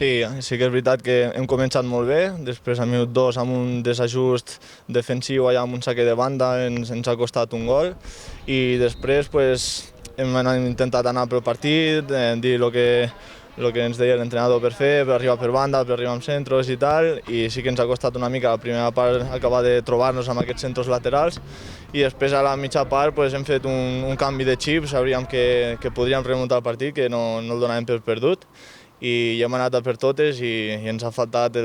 Sí, sí que és veritat que hem començat molt bé, després al minut 2 amb un desajust defensiu allà amb un saque de banda ens ha costat un gol i després pues, hem intentat anar pel partit, dir el que ens deia l'entrenador per fer, per arribar per banda, per arribar amb centros i tal, i sí que ens ha costat una mica la primera part acabar de trobar-nos amb aquests centros laterals i després a la mitja part pues, hem fet un canvi de xip, sabríem que podríem remuntar el partit, que no el donàvem per perdut i hem anat a per totes i ens ha faltat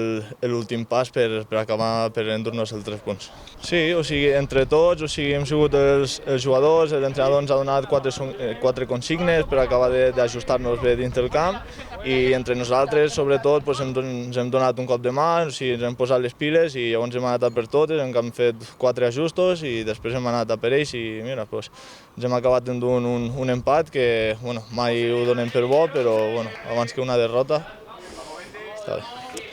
l'últim pas per acabar per endur-nos els 3 punts. Sí, o sigui, entre tots, o sigui, hem sigut els jugadors, l'entrenador ens ha donat 4 consignes per acabar d'ajustar-nos bé dins del camp i entre nosaltres, sobretot, doncs, ens hem donat un cop de mà, o sigui, ens hem posat les piles i llavors hem anat a per totes, hem fet 4 ajustos i després hem anat a per ells i mira, doncs, ens hem acabat endunt un empat que bueno, mai ho donem per bo, però bueno, abans que una derrota està bé.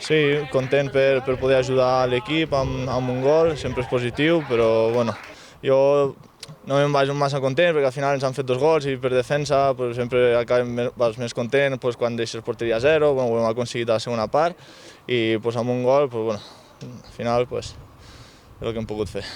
Sí, content per poder ajudar l'equip amb un gol, sempre és positiu, però bueno, jo no me'n vaig massa content perquè al final ens han fet 2 gols i per defensa pues, sempre acabem més content pues, quan deixes porteria a 0, bueno, ho hem aconseguit a la segona part i pues, amb un gol pues, bueno, al final pues, és el que hem pogut fer.